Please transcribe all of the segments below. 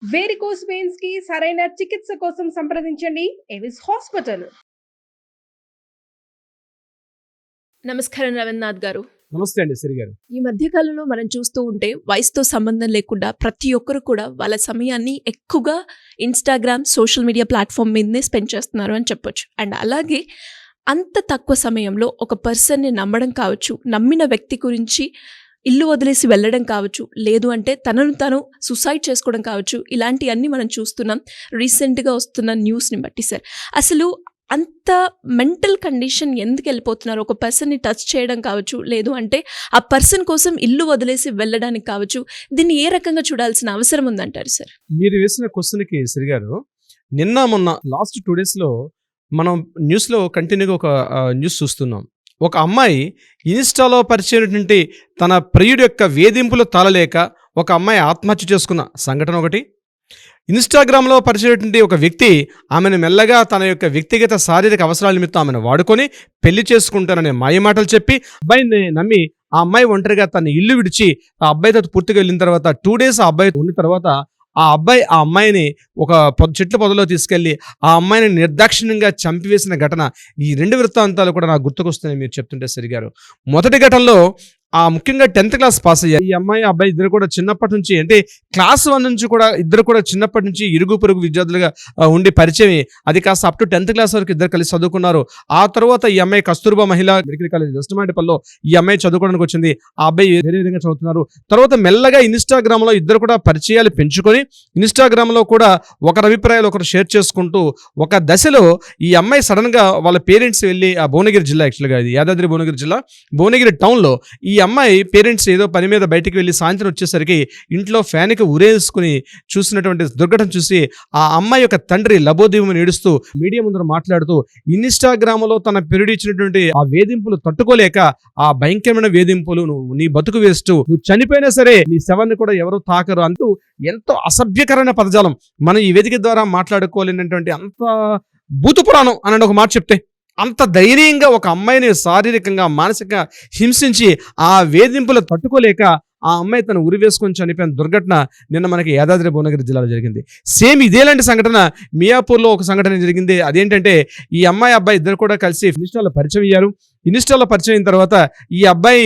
Varicose veins కి సరైన చికిత్స కోసం సంప్రదించండి ఎవిస్ హాస్పిటల్. నమస్కారం రవీంద్రనాథ్ గారు. నమస్తే అండి సిరి గారు. ఈ మధ్య కాలంలో మనం చూస్తూ ఉంటే వయసుతో సంబంధం లేకుండా ప్రతి ఒక్కరు కూడా వాళ్ళ సమయాన్ని ఎక్కువగా ఇన్స్టాగ్రామ్ సోషల్ మీడియా ప్లాట్ఫామ్ మీదనే స్పెండ్ చేస్తున్నారు అని చెప్పొచ్చు. అండ్ అలాగే అంత తక్కువ సమయంలో ఒక పర్సన్ని నమ్మడం కావచ్చు, నమ్మిన వ్యక్తి గురించి ఇల్లు వదిలేసి వెళ్ళడం కావచ్చు, లేదు అంటే తనను తను సూసైడ్ చేసుకోవడం కావచ్చు, ఇలాంటివన్నీ మనం చూస్తున్నాం రీసెంట్గా వస్తున్న న్యూస్ని బట్టి. సార్, అసలు అంత మెంటల్ కండిషన్ ఎందుకు వెళ్ళిపోతున్నారు? ఒక పర్సన్ని టచ్ చేయడం కావచ్చు, లేదు అంటే ఆ పర్సన్ కోసం ఇల్లు వదిలేసి వెళ్ళడానికి కావచ్చు, దీన్ని ఏ రకంగా చూడాల్సిన అవసరం ఉందంటారు సార్? మీరు వేసిన క్వశ్చన్కి సిరి గారు, నిన్న మొన్న లాస్ట్ 2 daysలో మనం న్యూస్లో కంటిన్యూగా ఒక న్యూస్ చూస్తున్నాం. ఒక అమ్మాయి ఇన్స్టాలో పరిచయమైనటువంటి తన ప్రియుడి యొక్క వేధింపులు తాళలేక ఒక అమ్మాయి ఆత్మహత్య చేసుకున్న సంఘటన ఒకటి. ఇన్స్టాగ్రామ్లో పరిచయమైనటువంటి ఒక వ్యక్తి ఆమెను మెల్లగా తన యొక్క వ్యక్తిగత శారీరక అవసరాల నిమిత్తం ఆమెను వాడుకొని పెళ్లి చేసుకుంటాననే మాయమాటలు చెప్పి అబ్బాయిని నమ్మి ఆ అమ్మాయి ఒంటరిగా తన ఇల్లు విడిచి ఆ అబ్బాయితో పూర్తిగా వెళ్ళిన తర్వాత 2 days ఆ అబ్బాయి ఉన్న తర్వాత ఆ అబ్బాయి ఆ అమ్మాయిని ఒక చెట్ల పొదలో తీసుకెళ్లి ఆ అమ్మాయిని నిర్దాక్షిణ్యంగా చంపివేసిన ఘటన, ఈ 2 వృత్తాంతాలు కూడా నాకు గుర్తుకొస్తున్నాయి మీరు చెప్తుంటే సరిగారు. మొదటి ఘటనలో ముఖ్యంగా 10th క్లాస్ పాస్ అయ్యారు ఈ అమ్మాయి అబ్బాయి ఇద్దరు కూడా చిన్నప్పటి నుంచి, అంటే క్లాస్ 1 నుంచి కూడా ఇద్దరు కూడా చిన్నప్పటి నుంచి ఇరుగు పొరుగు విద్యార్థులుగా ఉండి పరిచయం. అది కాస్త అప్ టు 10th క్లాస్ వరకు ఇద్దరు కలిసి చదువుకున్నారు. ఆ తర్వాత ఈ అమ్మాయి కస్తూర్బా మహిళా మెడికల్ కాలేజ్ వెస్ట్మాడిపల్లో ఈ అమ్మాయి చదువుకోవడానికి వచ్చింది. ఆ అబ్బాయి వేరే విధంగా చదువుతున్నారు. తర్వాత మెల్లగా ఇన్స్టాగ్రామ్లో ఇద్దరు కూడా పరిచయాలు పెంచుకొని ఇన్స్టాగ్రామ్లో కూడా ఒకరి అభిప్రాయాలు ఒకరు షేర్ చేసుకుంటూ ఒక దశలో ఈ అమ్మాయి సడన్గా వాళ్ళ పేరెంట్స్ వెళ్ళి ఆ భువనగిరి జిల్లా, యాక్చువల్గా ఇది యాదాద్రి భువనగిరి జిల్లా భువనగిరి టౌన్లో ఈ అమ్మాయి పేరెంట్స్ ఏదో పని మీద బయటికి వెళ్ళి సాయంత్రం వచ్చేసరికి ఇంట్లో ఫ్యాన్కి ఉరేసుకుని చూసినటువంటి దుర్ఘటన చూసి ఆ అమ్మాయి యొక్క తండ్రి లబోదీవమని ఏడుస్తూ మీడియా ముందర మాట్లాడుతూ ఇన్స్టాగ్రామ్లో తన పెరుడి ఇచ్చినటువంటి ఆ వేధింపులు తట్టుకోలేక, ఆ భయంకరమైన వేధింపులు, నీ బతుకు వేస్ట్, నువ్వు చనిపోయినా సరే నీ శవాన్ని కూడా ఎవరు తాకరు అంటూ ఎంతో అసభ్యకరమైన పదజాలం మనం ఈ వేదిక ద్వారా మాట్లాడుకోలేనటువంటి అంత భూత పురాణం అని ఒక మాట చెప్తే, అంత ధైర్యంగా ఒక అమ్మాయిని శారీరకంగా మానసికంగా హింసించి ఆ వేధింపులు తట్టుకోలేక ఆ అమ్మాయి తను ఉరి వేసుకొని చనిపోయిన దుర్ఘటన నిన్న మనకి యాదాద్రి భువనగిరి జిల్లాలో జరిగింది. సేమ్ ఇదేలాంటి సంఘటన మియాపూర్లో ఒక సంఘటన జరిగింది. అదేంటంటే ఈ అమ్మాయి అబ్బాయి ఇద్దరు కూడా కలిసి ఇన్స్టాలో పరిచయం అయ్యారు. ఇన్స్టాలో పరిచయం అయిన తర్వాత ఈ అబ్బాయి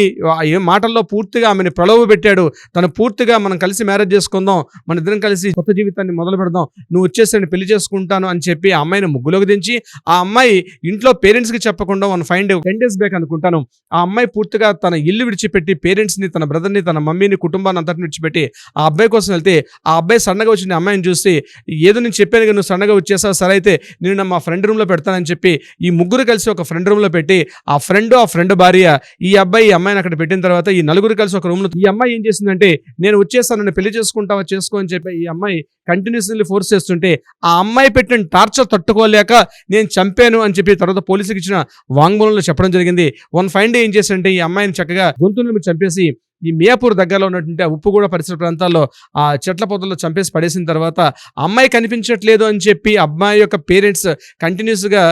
మాటల్లో పూర్తిగా ఆమెను ప్రలోభ పెట్టాడు. తను పూర్తిగా మనం కలిసి మ్యారేజ్ చేసుకుందాం, మన ఇద్దరం కలిసి కొత్త జీవితాన్ని మొదలు పెడదాం, నువ్వు వచ్చేసి పెళ్లి చేసుకుంటాను అని చెప్పి ఆ అమ్మాయిని ముగ్గులోకి దించి ఆ అమ్మాయి ఇంట్లో పేరెంట్స్కి చెప్పకుండా 10 days బ్యాక్ అనుకుంటాను ఆ అమ్మాయి పూర్తిగా తన ఇల్లు విడిచిపెట్టి పేరెంట్స్ని, తన బ్రదర్ని, తన మమ్మీని, కుటుంబాన్ని అంతటిని విడిచిపెట్టి ఆ అబ్బాయి కోసం వెళ్తే ఆ అబ్బాయి సన్నగా వచ్చిన అమ్మాయిని చూసి ఏదో నేను చెప్పాను కదా నువ్వు సన్నగా వచ్చేసావు, సరే అయితే నేను మా ఫ్రెండ్ రూమ్లో పెడతానని చెప్పి ఈ ముగ్గురు కలిసి ఒక ఫ్రెండ్ రూమ్లో పెట్టి ఆ ఫ్రెండ్ భార్య ఈ అబ్బాయి ఈ అమ్మాయిని అక్కడ పెట్టిన తర్వాత ఈ నలుగురు కలిసి ఒక రూమ్లో ఈ అమ్మాయి ఏం చేసిందంటే నేను వచ్చేస్తాను, నన్ను పెళ్లి చేసుకుంటావా చేసుకో అని చెప్పి ఈ అమ్మాయి కంటిన్యూస్లీ ఫోర్స్ చేస్తుంటే ఆ అమ్మాయి పెట్టిన టార్చర్ తట్టుకోలేక నేను చంపాను అని చెప్పి తర్వాత పోలీసుకి ఇచ్చిన వాంగ్మూలంలో చెప్పడం జరిగింది. ఫైన్ డే ఏం చేశారంటే ఈ అమ్మాయిని చక్కగా గొంతును చంపేసి ఈ మియాపూర్ దగ్గరలో ఉన్నటువంటి ఉప్పుగూడ పరిసర ప్రాంతాల్లో ఆ చెట్ల పొదల్లో చంపేసి పడేసిన తర్వాత అమ్మాయి కనిపించట్లేదు అని చెప్పి అమ్మాయి యొక్క పేరెంట్స్ కంటిన్యూస్గా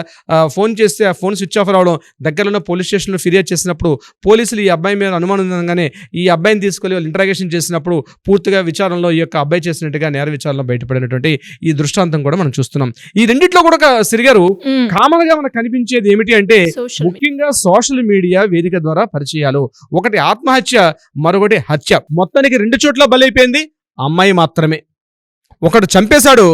ఫోన్ చేస్తే ఆ ఫోన్ స్విచ్ ఆఫ్ రావడం, దగ్గరలో పోలీస్ స్టేషన్లో ఫిర్యాదు చేసినప్పుడు పోలీసులు ఈ అబ్బాయి మీద అనుమానంగానే ఈ అబ్బాయిని తీసుకెళ్లి వాళ్ళు ఇంటరాగేషన్ చేసినప్పుడు పూర్తిగా విచారణలో ఈ యొక్క అబ్బాయి చేసినట్టుగా నేర విచారణలో బయటపడినటువంటి ఈ దృష్టాంతం కూడా మనం చూస్తున్నాం. ఈ రెండిట్లో కూడా సిరిగారు కామన్ గా మనకు కనిపించేది ఏమిటి అంటే ముఖ్యంగా సోషల్ మీడియా వేదిక ద్వారా పరిచయాలు. ఒకటి ఆత్మహత్య, మరొకటి హత్య. మొత్తానికి 2 చోట్ల బలైపోయింది అమ్మాయి మాత్రమే. ఒకడు చంపేశాడు,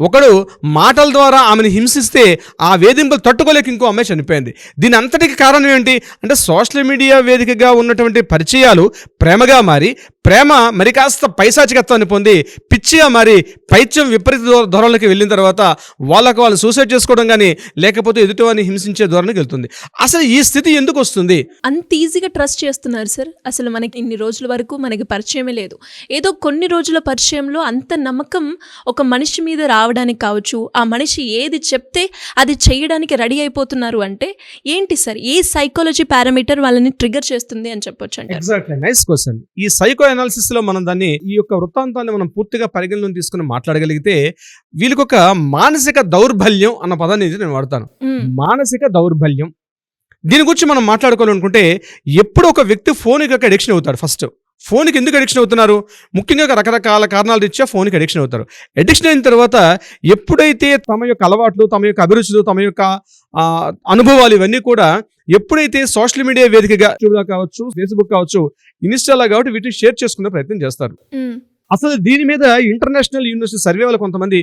ఒకడు మాటల ద్వారా ఆమెను హింసిస్తే ఆ వేధింపులు తట్టుకోలేక ఇంకో అమ్మాయి చనిపోయింది. దీని అంతటికి కారణం ఏంటి అంటే సోషల్ మీడియా వేదికగా ఉన్నటువంటి పరిచయాలు ప్రేమగా మారి, ప్రేమ మరి కాస్త పైశాచికత్వాన్ని పొంది పిచ్చిగా మారి పైత్యం విపరీత ధోరణికి వెళ్ళిన తర్వాత వాళ్ళకు వాళ్ళు సూసైడ్ చేసుకోవడం కానీ లేకపోతే ఎదుటివారిని హింసించే ధోరణికి వెళ్తుంది. అసలు ఈ స్థితి ఎందుకు వస్తుంది? అంత ఈజీగా ట్రస్ట్ చేస్తున్నారు సార్. అసలు మనకి ఇన్ని రోజుల వరకు మనకి పరిచయమే లేదు. ఏదో కొన్ని రోజుల పరిచయంలో అంత నమ్మకం ఒక మనిషి మీద రావడానికి కావచ్చు, ఆ మనిషి ఏది చెప్తే అది చేయడానికి రెడీ అయిపోతున్నారు అంటే ఏంటి సార్? ఏ సైకాలజీ పారామీటర్ వాళ్ళని ట్రిగర్ చేస్తుంది అని చెప్పొచ్చు అంటే? Exactly, nice question. ఈ సైకో అనాలిసిస్ లో మనం దాన్ని ఈ యొక్క వృత్తాంతాన్ని మనం పూర్తిగా పరిగణలోకి తీసుకుని మాట్లాడగలిగితే వీళ్ళకి ఒక మానసిక దౌర్బల్యం అన్న పదాన్ని నేను వాడతాను. మానసిక దౌర్బల్యం దీని గురించి మనం మాట్లాడుకోవాలనుకుంటే ఎప్పుడు ఒక వ్యక్తి ఫోన్ యొక్క అడిక్షన్ అవుతాడు. ఫస్ట్ ఫోన్కి ఎందుకు అడిక్షన్ అవుతున్నారు? ముఖ్యంగా రకరకాల కారణాల రీత్యా ఫోన్కి అడిక్షన్ అవుతారు. అడిక్షన్ అయిన తర్వాత ఎప్పుడైతే తమ యొక్క అలవాట్లు, తమ యొక్క అభిరుచులు, తమ యొక్క అనుభవాలు ఇవన్నీ కూడా ఎప్పుడైతే సోషల్ మీడియా వేదికగా యూట్యూబ్లో కావచ్చు, ఫేస్బుక్ కావచ్చు, ఇన్స్టాలో కాబట్టి వీటిని షేర్ చేసుకునే ప్రయత్నం చేస్తారు. అసలు దీని మీద ఇంటర్నేషనల్ యూనివర్సిటీ సర్వే వాళ్ళు కొంతమంది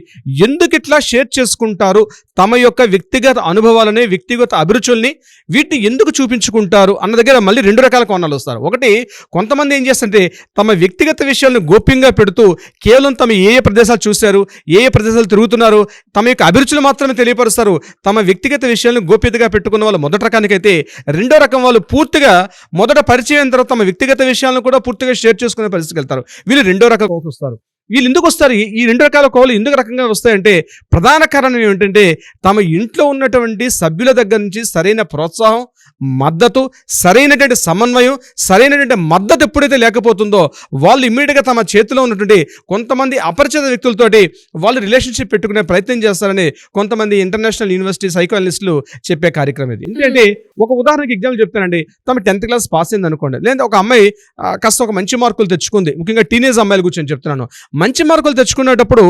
ఎందుకు ఇట్లా షేర్ చేసుకుంటారు, తమ యొక్క వ్యక్తిగత అనుభవాలని, వ్యక్తిగత అభిరుచుల్ని వీటిని ఎందుకు చూపించుకుంటారు అన్న దగ్గర మళ్ళీ 2 రకాల కోణాలు వస్తారు. ఒకటి, కొంతమంది ఏం చేస్తుంటే తమ వ్యక్తిగత విషయాలను గోప్యంగా పెడుతూ కేవలం తమ ఏ ప్రదేశాలు చూశారు, ఏ ప్రదేశాలు తిరుగుతున్నారు, తమ యొక్క అభిరుచులు మాత్రమే తెలియపరుస్తారు. తమ వ్యక్తిగత విషయాలను గోప్యతగా పెట్టుకున్న వాళ్ళు మొదటి రకానికైతే, రెండో రకం వాళ్ళు పూర్తిగా మొదట పరిచయం అయిన తర్వాత తమ వ్యక్తిగత విషయాలను కూడా పూర్తిగా షేర్ చేసుకునే పరిస్థితికి వెళ్తారు. వీళ్ళు రెండో రకం వస్తారు. వీళ్ళు ఎందుకు వస్తారు? ఈ 2 రకాల కోవలు ఎందుకు రకంగా వస్తాయంటే ప్రధాన కారణం ఏమిటంటే తమ ఇంట్లో ఉన్నటువంటి సభ్యుల దగ్గర నుంచి సరైన ప్రోత్సాహం, మద్దతు, సరైనటువంటి సమన్వయం, సరైనటువంటి మద్దతు ఎప్పుడైతే లేకపోతుందో వాళ్ళు ఇమ్మీడియట్గా తమ చేతిలో ఉన్నటువంటి కొంతమంది అపరిచిత వ్యక్తులతోటి వాళ్ళు రిలేషన్షిప్ పెట్టుకునే ప్రయత్నం చేస్తారని కొంతమంది ఇంటర్నేషనల్ యూనివర్సిటీ సైకాలజిస్టులు చెప్పే కార్యక్రమం ఇది. ఎందుకంటే ఒక ఉదాహరణకి ఎగ్జాంపుల్ చెప్తానండి. తమ 10th క్లాస్ పాస్ అయింది అనుకోండి, లేదా ఒక అమ్మాయి కాస్త ఒక మంచి మార్కులు తెచ్చుకుంది. ముఖ్యంగా టీనేజ్ అమ్మాయిల గురించి చెప్తున్నాను. మంచి మార్కులు తెచ్చుకునేటప్పుడు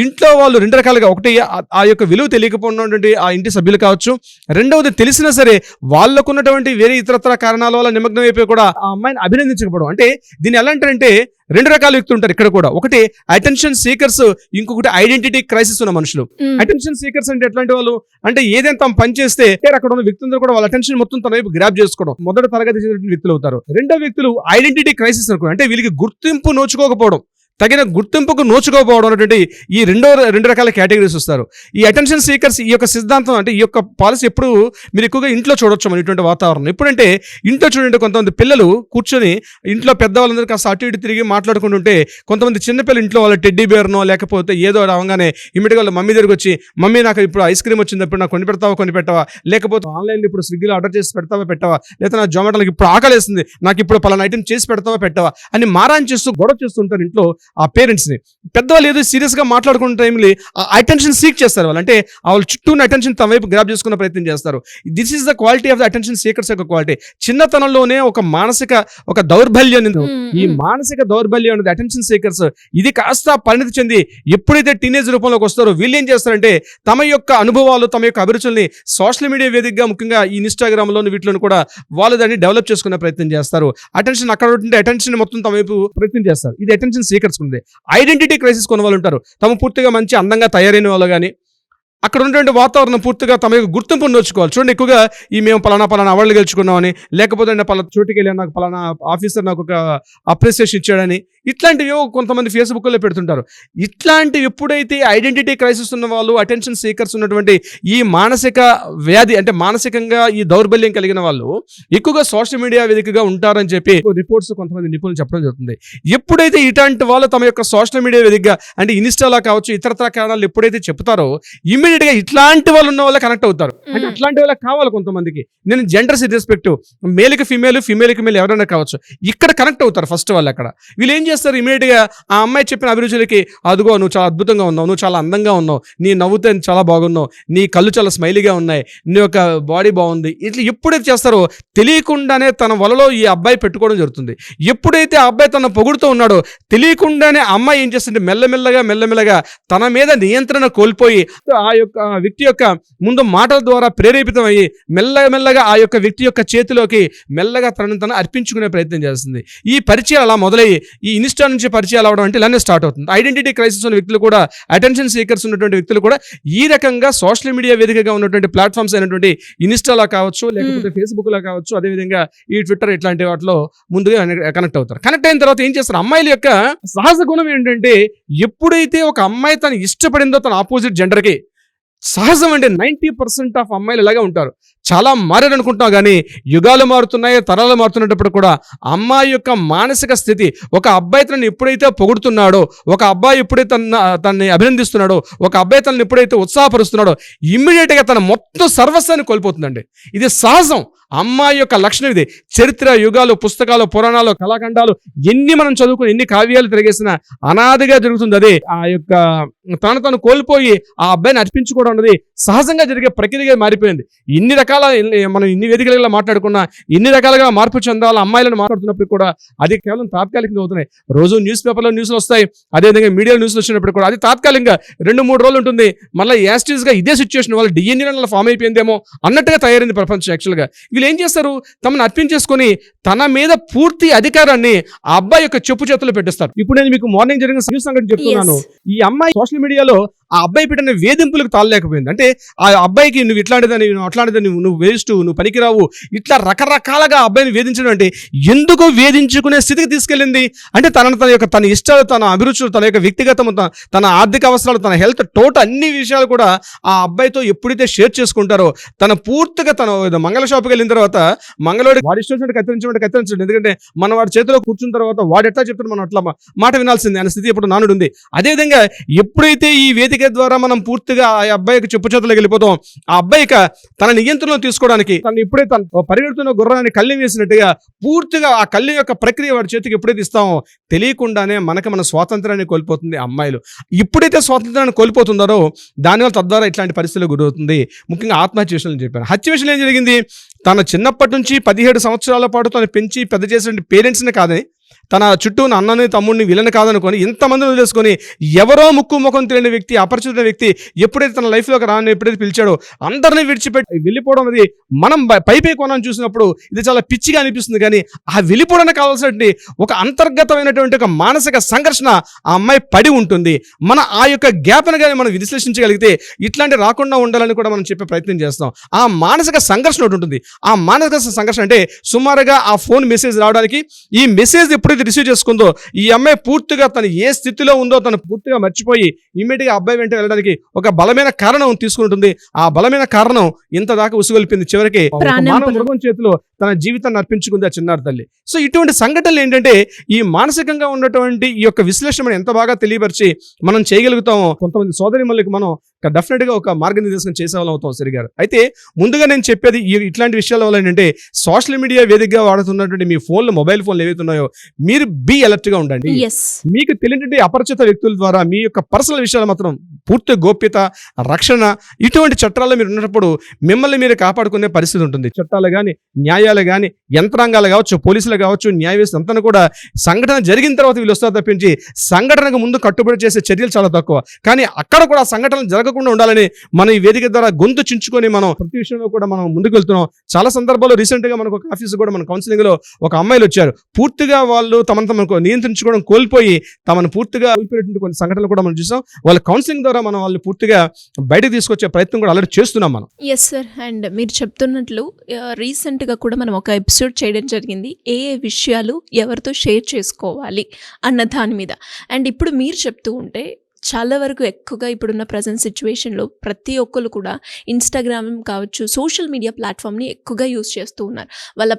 ఇంట్లో వాళ్ళు 2 రకాలుగా, ఒకటి ఆ యొక్క విలువ తెలియకపోయినటువంటి ఆ ఇంటి సభ్యులు కావచ్చు, రెండవది తెలిసినా సరే వాళ్ళకు ఉన్నటువంటి వేరే ఇతరత్ర కారణాల వల్ల నిమగ్నం అయిపోయి కూడా ఆ అమ్మాయిని అభినందించకపోవడం. అంటే దీన్ని ఎలా అంటారంటే 2 రకాల వ్యక్తులు ఉంటారు ఇక్కడ కూడా. ఒకటి అటెన్షన్ సీకర్స్, ఇంకొకటి ఐడెంటిటీ క్రైసిస్ ఉన్న మనుషులు. అటెన్షన్ సీకర్స్ అంటే ఎట్లాంటి వాళ్ళు అంటే ఏదైనా తమ పని చేస్తే అక్కడ ఉన్న వ్యక్తులందరూ కూడా వాళ్ళ అటెన్షన్ మొత్తం తన వైపు గ్రాప్ చేసుకోవడం మొదటి తరగతి చెందిన వ్యక్తులు అవుతారు. రెండో వ్యక్తులు ఐడెంటిటీ క్రైసిస్ అనుకో, అంటే వీళ్ళకి గుర్తింపు నోచుకోకపోవడం, తగిన గుర్తింపుకు నోచుకోకపోవడం అనేటువంటి ఈ 2 రకాల కేటగిరీస్ వస్తారు. ఈ అటెన్షన్ సీకర్స్ ఈ యొక్క సిద్ధాంతం అంటే ఈ యొక్క పాలసీ ఎప్పుడు మీరు ఎక్కువగా ఇంట్లో చూడొచ్చు మన ఇటువంటి వాతావరణం. ఎప్పుడంటే ఇంట్లో చూడండి, కొంతమంది పిల్లలు కూర్చొని ఇంట్లో పెద్దవాళ్ళందరూ కాస్త అటు ఇటు తిరిగి మాట్లాడుకుంటుంటే కొంతమంది చిన్నపిల్లలు ఇంట్లో వాళ్ళ టెడ్డీ బేర్నో లేకపోతే ఏదో రాగానే ఇమ్మీడియట్గా వాళ్ళ మమ్మీ దగ్గరికి వచ్చి, మమ్మీ నాకు ఇప్పుడు ఐస్ క్రీమ్ వచ్చింది, ఇప్పుడు నాకు కొని పెట్టవా, లేకపోతే ఆన్లైన్లో ఇప్పుడు స్విగ్గీలో ఆర్డర్ చేసి పెట్టవా, లేకపోతే నా జొమాటోకి ఇప్పుడు ఆకలేస్తుంది, నాకు ఇప్పుడు పలానా ఐటమ్ చేసి పెట్టవా అని మారాన్ చేస్తూ గొడవ చేస్తుంటారు ఇంట్లో ఆ పేరెంట్స్ని. పెద్దవాళ్ళు ఏదో సీరియస్గా మాట్లాడుకున్న టైంలో అటెన్షన్ సీక్ చేస్తారు వాళ్ళు. అంటే వాళ్ళ చుట్టూ ఉన్న అటెన్షన్ తమ వైపు గ్రాప్ చేసుకునే ప్రయత్నం చేస్తారు. This is the quality of the attention seekers యొక్క క్వాలిటీ. చిన్నతనంలోనే ఒక మానసిక దౌర్బల్యం, ఈ మానసిక దౌర్బల్యం అనేది అటెన్షన్ సీకర్స్ ఇది కాస్త పరిణతి చెంది ఎప్పుడైతే టీనేజ్ రూపంలోకి వస్తారో వీళ్ళు ఏం చేస్తారంటే తమ యొక్క అనుభవాలు, తమ యొక్క అభిరుచుల్ని సోషల్ మీడియా వేదికగా ముఖ్యంగా ఈ ఇన్స్టాగ్రామ్లోని వీటిలోని కూడా వాళ్ళు దాన్ని డెవలప్ చేసుకునే ప్రయత్నం చేస్తారు. అటెన్షన్ అక్కడ ఉంటే అటెన్షన్ మొత్తం తమ వైపు ప్రయత్నం చేస్తారు. ఇది అటెన్షన్ సీకర్స్ ఉంది. ఐడెంటిటీ క్రైసిస్ కొన్న వాళ్ళు ఉంటారు. తమ పూర్తిగా మంచి అందంగా తయారైన వాళ్ళు కానీ అక్కడ ఉన్నటువంటి వాతావరణం పూర్తిగా తమ యొక్క గుర్తింపును నోచుకోవాలి. చూడండి, ఎక్కువగా మేము పలానా అవార్డులు గెలుచుకున్నామని, లేకపోతే పలానా చోటుకి వెళ్ళి నాకు పలానా ఆఫీసర్ నాకు ఒక అప్రిసియేషన్ ఇచ్చాడని, ఇట్లాంటివి కొంతమంది ఫేస్బుక్లో పెడుతుంటారు. ఇట్లాంటివి ఎప్పుడైతే ఐడెంటిటీ క్రైసిస్ ఉన్న వాళ్ళు, అటెన్షన్ సీకర్స్ ఉన్నటువంటి ఈ మానసిక వ్యాధి అంటే మానసికంగా ఈ దౌర్బల్యం కలిగిన వాళ్ళు ఎక్కువగా సోషల్ మీడియా వేదికగా ఉంటారని చెప్పి రిపోర్ట్స్ కొంతమంది నిపుణులు చెప్పడం జరుగుతుంది. ఎప్పుడైతే ఇట్లాంటి వాళ్ళు తమ యొక్క సోషల్ మీడియా వేదికగా అంటే ఇన్స్టాలో కావచ్చు ఇతరత్ర కారణాలు ఎప్పుడైతే చెప్తారో ఇమ్మీడియట్ గా ఇట్లాంటి వాళ్ళు ఉన్న వాళ్ళే కనెక్ట్ అవుతారు. అంటే అట్లాంటి వాళ్ళకి కావాలి కొంతమందికి. నేను జెండర్స్ రెస్పెక్ట్, మేల్కి ఫీమేల్, ఫీమేల్కి మేల్ ఎవరైనా కావచ్చు, ఇక్కడ కనెక్ట్ అవుతారు ఫస్ట్ వాళ్ళు. అక్కడ వీళ్ళు ఏం చేస్తారు, ఇమీడియట్ గా ఆ అమ్మాయి చెప్పిన అభిరుచులకి, అదిగో నువ్వు చాలా అద్భుతంగా ఉన్నావు, నువ్వు చాలా అందంగా ఉన్నావు, నీ నవ్వుతే చాలా బాగున్నావు, నీ కళ్ళు చాలా స్మైలీగా ఉన్నాయి, నీ యొక్క బాడీ బాగుంది, ఇట్లా ఎప్పుడైతే చేస్తారో తెలియకుండానే తన వలలో ఈ అబ్బాయి పెట్టుకోవడం జరుగుతుంది. ఎప్పుడైతే ఆ అబ్బాయి తన పొగుడుతూ ఉన్నాడో తెలియకుండానే అమ్మాయి ఏం చేస్తుంటే మెల్లమెల్లగా తన మీద నియంత్రణ కోల్పోయి ఆ యొక్క వ్యక్తి యొక్క ముందు మాటల ద్వారా ప్రేరేపితం అయ్యి మెల్లగా ఆ యొక్క వ్యక్తి యొక్క చేతిలోకి మెల్లగా తనను అర్పించుకునే ప్రయత్నం చేస్తుంది. ఈ పరిచయాలు అలా మొదలయ్యి ఈ ఇన్స్టా నుంచి పరిచయాలు అవడం అంటే ఇలానే స్టార్ట్ అవుతుంది. ఐడెంటిటీ క్రైసిస్ ఉన్న వ్యక్తులు కూడా, అటెన్షన్ సీకర్స్ ఉన్నటువంటి వ్యక్తులు కూడా ఈ రకంగా సోషల్ మీడియా వేదికగా ఉన్నటువంటి ప్లాట్ఫామ్స్ అయినటువంటి ఇన్స్టాలో కావచ్చు, లేకపోతే ఫేస్బుక్ లో కావచ్చు, అదేవిధంగా ఈ ట్విట్టర్ ఇట్లాంటి వాటిలో ముందుగా కనెక్ట్ అవుతారు. కనెక్ట్ అయిన తర్వాత ఏం చేస్తారు, అమ్మాయిల యొక్క సహజ గుణం ఏంటంటే ఎప్పుడైతే ఒక అమ్మాయి తను ఇష్టపడిందో తన ఆపోజిట్ జెండర్కి, సహజం అంటే 90% ఆఫ్ అమ్మాయిలు ఇలాగే ఉంటారు. చాలా మారారు అనుకుంటాం కానీ యుగాలు మారుతున్నాయి, తరాలు మారుతున్నప్పుడు కూడా అమ్మాయి యొక్క మానసిక స్థితి, ఒక అబ్బాయి తనని ఎప్పుడైతే పొగుడుతున్నాడో, ఒక అబ్బాయి ఎప్పుడైతే తనని అభినందిస్తున్నాడో, ఒక అబ్బాయి తనని ఎప్పుడైతే ఉత్సాహపరుస్తున్నాడో ఇమ్మీడియట్గా తన మొత్తం సర్వస్వాన్ని కోల్పోతుందండి. ఇది సహజం. అమ్మాయి యొక్క లక్షణం ఇది. చరిత్ర, యుగాలు, పుస్తకాలు, పురాణాలు, కళాఖండాలు ఎన్ని మనం చదువుకుని ఎన్ని కావ్యాలు తిరిగేసినా అనాదిగా జరుగుతుంది అదే. ఆ యొక్క తను కోల్పోయి ఆ అబ్బాయిని అర్పించుకోవడం అనేది సహజంగా జరిగే ప్రక్రియగా మారిపోయింది. ఇన్ని రకాల మనం ఇన్ని వేదికలలో మాట్లాడుకున్నా, ఇన్ని రకాలుగా మార్పు చెందాల అమ్మాయిలను మాట్లాడుతున్నప్పుడు కూడా అది కేవలం తాత్కాలికంగా అవుతున్నాయి. రోజు న్యూస్ పేపర్లో న్యూస్లు వస్తాయి, అదేవిధంగా మీడియా న్యూస్లు వచ్చినప్పుడు కూడా అది తాత్కాలికంగా 2-3 రోజులు ఉంటుంది. మళ్ళీ యాస్టీస్గా ఇదే సిచ్యువేషన్ వాళ్ళ డిఎన్ఏ ఫామ్ అయిపోయిందేమో అన్నట్టుగా తయారైంది ప్రపంచం. యాక్చువల్గా వీళ్ళు ఏం చేస్తారు, తమను అర్పించేసుకొని తన మీద పూర్తి అధికారాన్ని ఆ అబ్బాయి యొక్క చెప్పు చేతుల్లో పెట్టేస్తారు. ఇప్పుడు నేను మీకు మార్నింగ్ జరిగిన న్యూస్ సంగతి చెప్తున్నాను. ఈ అమ్మాయి సోషల్ మీడియాలో ఆ అబ్బాయి పెట్టిన వేధింపులకు తాళలేకపోయింది. అంటే ఆ అబ్బాయికి నువ్వు ఇట్లాంటిదని, నువ్వు అట్లాంటిదని, నువ్వు వేస్ట్, నువ్వు పనికిరావు, ఇట్లా రకరకాలుగా అబ్బాయిని వేధించడం అంటే ఎందుకు వేధించుకునే స్థితికి తీసుకెళ్ళింది అంటే తన ఇష్టాలు, తన అభిరుచులు, తన యొక్క వ్యక్తిగతం, తన ఆర్థిక అవసరాలు, తన హెల్త్, టోటల్ అన్ని విషయాలు కూడా ఆ అబ్బాయితో ఎప్పుడైతే షేర్ చేసుకుంటారో తన పూర్తిగా తన మంగళ షాప్కి వెళ్ళిన తర్వాత మంగళవాడి వాడి ఇష్టం కత్తిరించండి. ఎందుకంటే మన వాడి చేతిలో కూర్చున్న తర్వాత వాడు ఎట్లా చెప్తాడు మనం అట్లా మాట వినాల్సిందే అనే స్థితి ఇప్పుడు నానుడు ఉంది. అదేవిధంగా ఎప్పుడైతే ఈ వేదిక ద్వారా మనం పూర్తిగా ఆ అబ్బాయికి చెప్పు చేతులకు వెళ్ళిపోతాం, ఆ అబ్బాయికి తన నియంత్రణలో తీసుకోవడానికి తను ఇప్పుడే తన పరిగెడుతున్న గుర్రాన్ని కళ్ళె వేసినట్టుగా పూర్తిగా ఆ కళ్ళె యొక్క ప్రక్రియ వాడి చేతికి ఎప్పుడైతే ఇస్తామో తెలియకుండానే మన స్వాతంత్రాన్ని కోల్పోతుంది అమ్మాయిలు. ఎప్పుడైతే స్వాతంత్రాన్ని కోల్పోతుందో దానివల్ల తద్వారా ఇట్లాంటి పరిస్థితులు గురవుతుంది. ముఖ్యంగా ఆత్మహత్య విషయంలో చెప్పాను. హత్య విషయంలో ఏం జరిగింది, తన చిన్నప్పటి నుంచి 17 సంవత్సరాల పాటు తను పెంచి పెద్ద చేసిన పేరెంట్స్ని కాదని, తన చుట్టూ ఉన్న అన్నని, తమ్ముడిని, వీళ్ళని కాదనుకొని ఇంతమందిని వదిలేసుకొని ఎవరో ముక్కు ముఖం తెలియని వ్యక్తి, అపరిచిత వ్యక్తి ఎప్పుడైతే తన లైఫ్లోకి ఎప్పుడైతే పిలిచాడో అందరినీ విడిచిపెట్టి వెళ్ళిపోవడం అనేది మనం పై కోణం చూసినప్పుడు ఇది చాలా పిచ్చిగా అనిపిస్తుంది. కానీ ఆ వెళ్ళిపోవడానికి కావాల్సినటువంటి ఒక అంతర్గతమైనటువంటి ఒక మానసిక సంఘర్షణ ఆ అమ్మాయి పడి ఉంటుంది. మన ఆ యొక్క గ్యాప్ను కానీ మనం విశ్లేషించగలిగితే ఇట్లాంటి రాకుండా ఉండాలని కూడా మనం చెప్పే ప్రయత్నం చేస్తాం. ఆ మానసిక సంఘర్షణ ఒకటి ఉంటుంది. ఆ మానసిక సంఘర్షణ అంటే సుమారుగా ఆ ఫోన్ మెసేజ్ రావడానికి, ఈ మెసేజ్ ఎప్పుడైతే రిసీవ్ చేసుకుందో ఈ అమ్మాయి పూర్తిగా తను ఏ స్థితిలో ఉందో తను పూర్తిగా మర్చిపోయి ఇమ్మీడియట్గా అబ్బాయి వెంట వెళ్ళడానికి ఒక బలమైన కారణం తీసుకుంటుంది. ఆ బలమైన కారణం ఇంత దాకా ఉసుగొల్పింది. చివరికి మానవ మృగం చేతిలో తన జీవితాన్ని అర్పించుకుంది ఆ చిన్నారి తల్లి. సో ఇటువంటి సంఘటనలు ఏంటంటే ఈ మానసికంగా ఉన్నటువంటి ఈ యొక్క విశ్లేషణ ఎంత బాగా తెలియపరిచి మనం చేయగలుగుతామో కొంతమంది సోదరిమల్లికి మనం డెఫినెట్ గా ఒక మార్గనిర్దేశం చేసే వాళ్ళం అవుతాం సరిగారు. అయితే ముందుగా నేను చెప్పేది ఇట్లాంటి విషయాల వల్ల ఏంటంటే సోషల్ మీడియా వేదికగా వాడుతున్నటువంటి మీ ఫోన్లు, మొబైల్ ఫోన్లు ఏవైతే ఉన్నాయో మీరు బీ అలర్ట్ గా ఉండండి. మీకు తెలియనటువంటి అపరిచిత వ్యక్తుల ద్వారా మీ యొక్క పర్సనల్ విషయాలు మాత్రం పూర్తి గోప్యత, రక్షణ, ఇటువంటి చట్టాల్లో మీరు ఉన్నప్పుడు మిమ్మల్ని మీరు కాపాడుకునే పరిస్థితి ఉంటుంది. చట్టాలు కానీ, న్యాయాలు కానీ, యంత్రాంగాలు కావచ్చు, పోలీసులు కావచ్చు, న్యాయ వ్యవస్థ అంతా కూడా సంఘటన జరిగిన తర్వాత వీళ్ళు వస్తారు తప్పించి సంఘటనకు ముందు కట్టుబడి చేసే చర్యలు చాలా తక్కువ. కానీ అక్కడ కూడా సంఘటనలు జరగకుండా ఉండాలని మనం ఈ వేదిక ద్వారా గొంతు చించుకొని మనం ప్రతి విషయంలో కూడా మనం ముందుకు వెళ్తున్నాం. చాలా సందర్భాల్లో రీసెంట్ గా మనకు ఒక ఆఫీస్ కూడా మన కౌన్సిలింగ్ లో ఒక అమ్మాయిలు వచ్చారు. పూర్తిగా వాళ్ళు తమను నియంత్రించుకోవడం కోల్పోయి తమను పూర్తిగా కోల్పోయేటువంటి కొన్ని సంఘటనలు కూడా మనం చూసాం. వాళ్ళ కౌన్సిలింగ్ ద్వారా మనం వాళ్ళు పూర్తిగా బయటకు తీసుకొచ్చే ప్రయత్నం కూడా ఆల్రెడీ చేస్తున్నాం మనం. Yes sir. అండ్ మీరు చెప్తున్నట్లు రీసెంట్గా కూడా మనం ఒక ఎపిసోడ్ చేయడం జరిగింది, ఏ విషయాలు ఎవరితో షేర్ చేసుకోవాలి అన్న దాని మీద. అండ్ ఇప్పుడు మీరు చెప్తూ ఉంటే చాలా వరకు ఎక్కువగా ఇప్పుడున్న ప్రజెంట్ సిచ్యువేషన్లో ప్రతి ఒక్కరు కూడా ఇన్స్టాగ్రామ్ కావచ్చు, సోషల్ మీడియా ప్లాట్ఫామ్ని ఎక్కువగా యూజ్ చేస్తూ ఉన్నారు. వాళ్ళ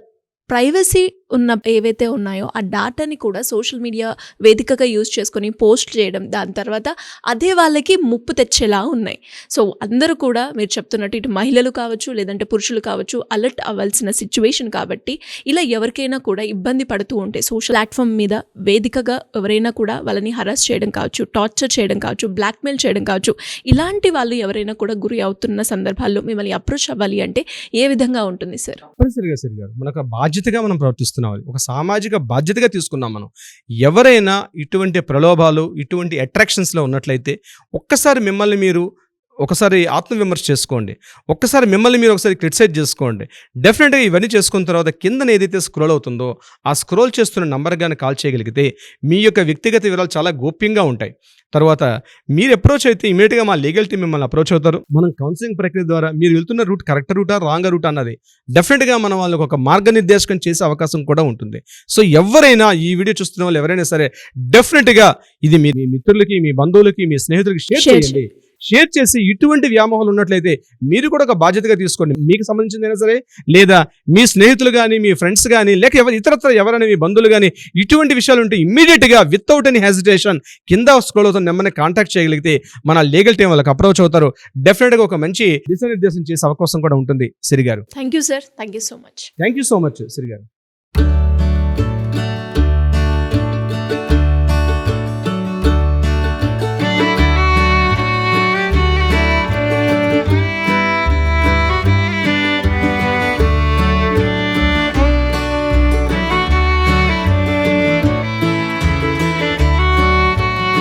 ప్రైవసీ ఉన్న ఏవైతే ఉన్నాయో ఆ డాటాని కూడా సోషల్ మీడియా వేదికగా యూజ్ చేసుకొని పోస్ట్ చేయడం, దాని తర్వాత అదే వాళ్ళకి ముప్పు తెచ్చేలా ఉన్నాయి. సో అందరూ కూడా మీరు చెప్తున్నట్టు ఇటు మహిళలు కావచ్చు, లేదంటే పురుషులు కావచ్చు, అలర్ట్ అవ్వాల్సిన సిచ్యువేషన్. కాబట్టి ఇలా ఎవరికైనా కూడా ఇబ్బంది పడుతూ ఉంటే సోషల్ ప్లాట్ఫామ్ మీద వేదికగా ఎవరైనా కూడా వాళ్ళని హరాస్ చేయడం కావచ్చు, టార్చర్ చేయడం కావచ్చు, బ్లాక్మెయిల్ చేయడం కావచ్చు, ఇలాంటి వాళ్ళు ఎవరైనా కూడా గురి అవుతున్న సందర్భాల్లో మిమ్మల్ని అప్రోచ్ అవ్వాలి అంటే ఏ విధంగా ఉంటుంది సార్? మనకు బాధ్యతగా మనం ప్రవర్తిస్తున్నాం, ఒక సామాజిక బాధ్యతగా తీసుకున్నాం మనం. ఎవరైనా ఇటువంటి ప్రలోభాలు, ఇటువంటి అట్రాక్షన్స్లో ఉన్నట్లయితే ఒక్కసారి మిమ్మల్ని మీరు ఒకసారి ఆత్మవిమర్శ చేసుకోండి. ఒక్కసారి మిమ్మల్ని మీరు ఒకసారి క్రిటిసైజ్ చేసుకోండి. డెఫినెట్గా ఇవన్నీ చేసుకున్న తర్వాత కిందన ఏదైతే స్క్రోల్ అవుతుందో ఆ స్క్రోల్ చేస్తున్న నంబర్ కానీ కాల్ చేయగలిగితే మీ యొక్క వ్యక్తిగత వివరాలు చాలా గోప్యంగా ఉంటాయి. తర్వాత మీరు అప్రోచ్ అయితే ఇమీడియట్గా మా లీగల్ టీం మిమ్మల్ని అప్రోచ్ అవుతారు. మనం కౌన్సిలింగ్ ప్రక్రియ ద్వారా మీరు వెళ్తున్న రూట్ కరెక్ట్ రూటా, రాంగ్ రూట్ అన్నది డెఫినెట్గా మనం వాళ్ళకి ఒక మార్గనిర్దేశకం చేసే అవకాశం కూడా ఉంటుంది. సో ఎవరైనా ఈ వీడియో చూస్తున్న వాళ్ళు ఎవరైనా సరే డెఫినెట్గా ఇది మీ మిత్రులకి, మీ బంధువులకి, మీ స్నేహితులకి షేర్ చేయండి. షేర్ చేసి ఇటువంటి వ్యామోహాలు ఉన్నట్లయితే మీరు కూడా ఒక బాధ్యతగా తీసుకోండి. మీకు సంబంధించిందైనా సరే, లేదా మీ స్నేహితులు కానీ, మీ ఫ్రెండ్స్ కానీ, లేక ఇతరత్ర ఎవరైనా మీ బంధువులు కానీ ఇటువంటి విషయాలు ఉంటే ఇమ్మీడియట్గా వితౌట్ ఎనీ హెసిటేషన్ కింద స్క్రోల్ అవుతున్న నెంబర్ని కాంటాక్ట్ చేయగలిగితే మన లీగల్ టీం వాళ్ళకి అప్రోచ్ అవుతారు. డెఫినెట్గా ఒక మంచి దిశానిర్దేశం చేసే అవకాశం కూడా ఉంటుంది సిరి గారు. Thank you sir, thank you so much. Thank you so much Siri గారు.